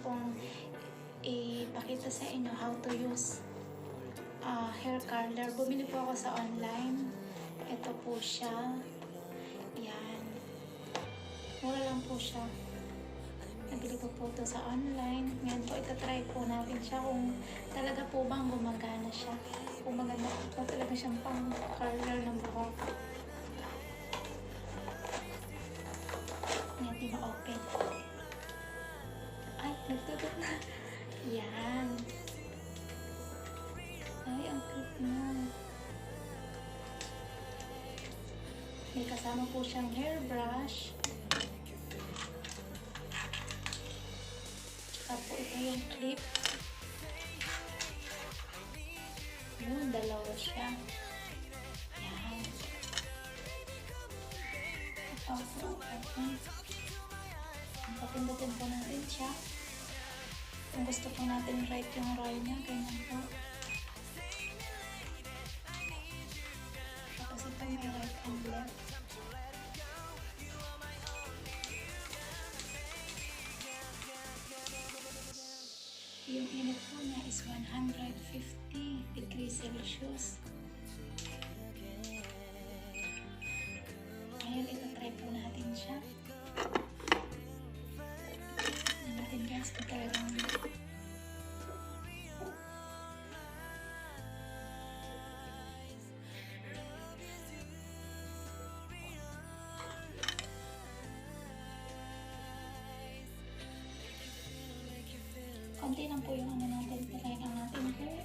kong ipakita sa inyo how to use hair curler. Bumili po ako sa online. Ito po siya. Yan. Mura lang po siya. Nabili ko po ito sa online. Ngayon po, itatry po natin siya kung talaga po bang gumagana siya. Kung maganda po talaga siyang pang curler ng buhok. Ngayon, di ba open? Ay, nagtutot na. Yan. Ay, ang cute na. May kasama po siyang hairbrush. Tsaka po ito yung clip. Yun, dalawa siya. Yan. Ito po, open. Papindutin po natin siya. Kung gusto po natin right yung roll niya, ganyan po. Tapos ito may right and left. Yung init po niya is 150 degrees Celsius. Ngayon, ito-try po natin siya. Natin guys, kung talagang konti lang po yung ano natin, kailangan natin kung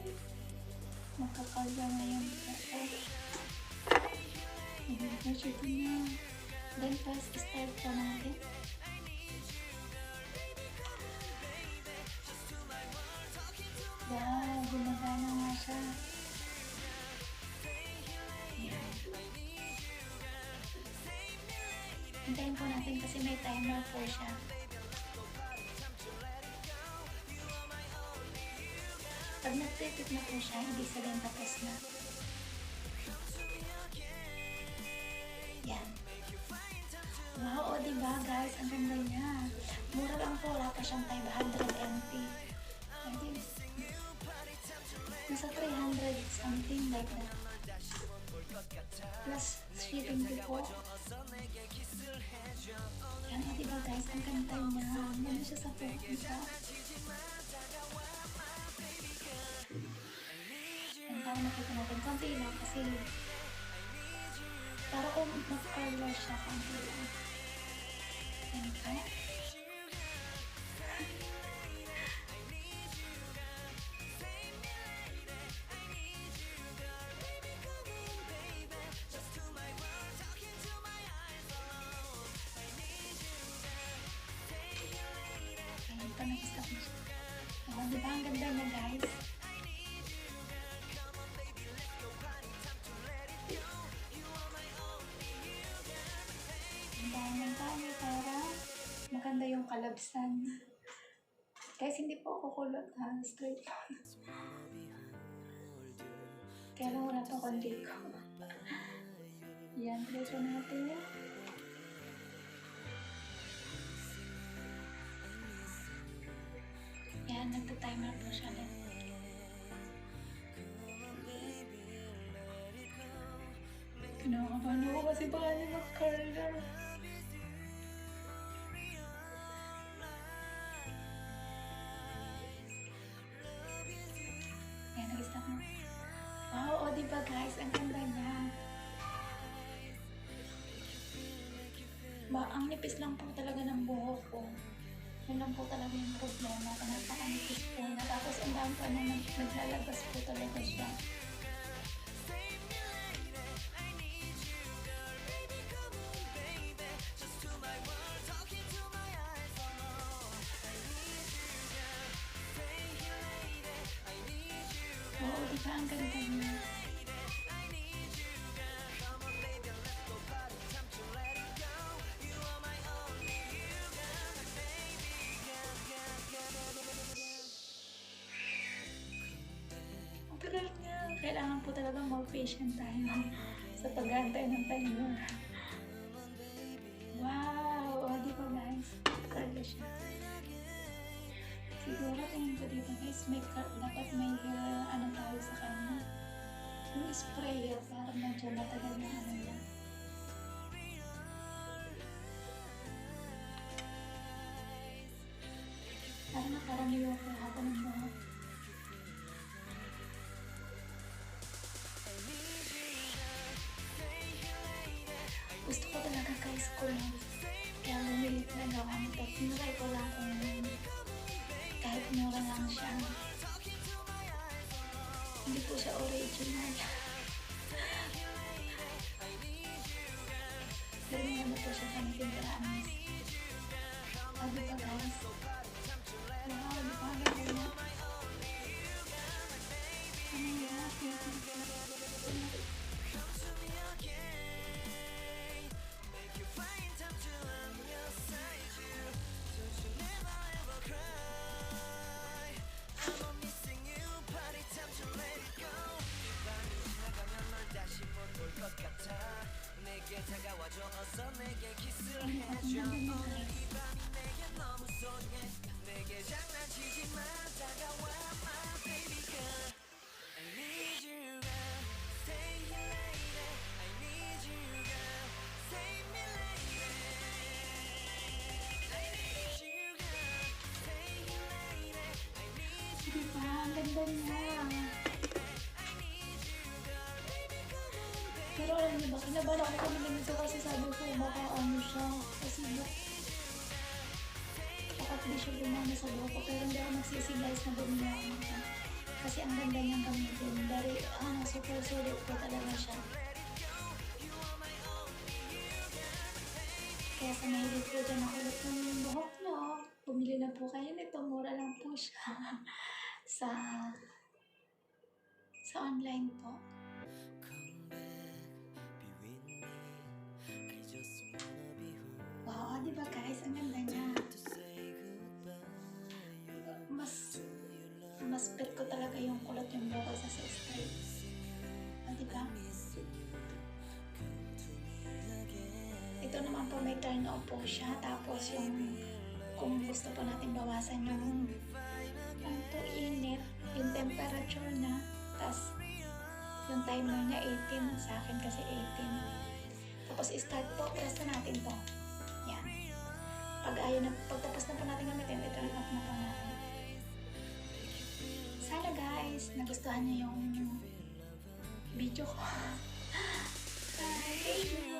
magkakalya na yung brush. Brush ito na. Then first, start po natin. Wow, gumagana nga siya. Ayan. Hintayin po natin kasi may timer po siya. Pag nagtitip na po siya, ibig sabihin tapos na. Yan. Wow, o diba guys, ang ganda niya. Mura lang po, wala pa siyang 500 NT. Nasa 300 something like that. Plus shipping po. Yan, o diba guys, ang ganda niya. Ano siya sa pupunta. Para nakita natin, konti lang kasi para kung mag-color siya, konti lang. Yan po. Ayan pa, nag-stop na siya. Oh, diba ang ganda niya guys? Para maganda yung kalabsan. Guys, hindi po ako kulot ha. Straight lang. Kaya lang wala pa kundi ko. Yan, dito natin. Yan, nagta-timer po siya din. Kinakabahan ako kasi baka niya mag-curler. Yan, nag-stop na. Wow, o diba guys, ang ganda niya. Ang nipis lang po talaga ng buhok ko. Yun lang po talaga yung problema. Napakanipis po na. Tapos ang dami pa na naglalabas po talaga siya. Oo, diba ang ganda niya. Ang tagal niya. Kailangan po talaga more patient tayo sa pag-aantay ng timer. Wow! O, diba guys? Kaya siya. ko dito guys, dapat may hair, ano tayo sa kanya. Yung sprayer, parang medyo matagal na ano niya. Parang nakaraniwa ko haba ng buhok. Gusto ko talaga guys kulay. Kaya bumili talaga ako nito. Tinry ko lang kung kahit mura lang siya. Hindi po siya original. Pero ano po siya sa tindahan. Sabi pa guys. Wow, di ba? Ganda niya. Ano yan? Diba? Ang ganda niya. Pero alam niyo ba, kinabahan ako kami ganito kasi sabi ko baka ano siya. Kasi baka di siya gumana sa buhok ko. Pero hindi ako nagsisiglize na bumili ako nito. Kasi ang ganda niyang gamitin. Dari, super sulit ko talaga siya. Kaya sa mahilig ko dyan nakulot ng buhok nyo, bumili na po kayo nito. Mura lang po siya. sa online po. Wow, di ba guys? Ang ganda niya. Mas bet ko talaga yung kulot yung buhok ko sa straight. Di ba? Ito naman po may turn on po siya. Tapos yung kung gusto po natin bawasan yung init, yung temperature na. Tapos yung timer niya 18. Sa akin kasi 18. Tapos start po, press na natin to. Yan. Pagtapos na po natin gamitin, i-turn off na po natin. Sana guys, nagustuhan niyo yung video ko. Bye!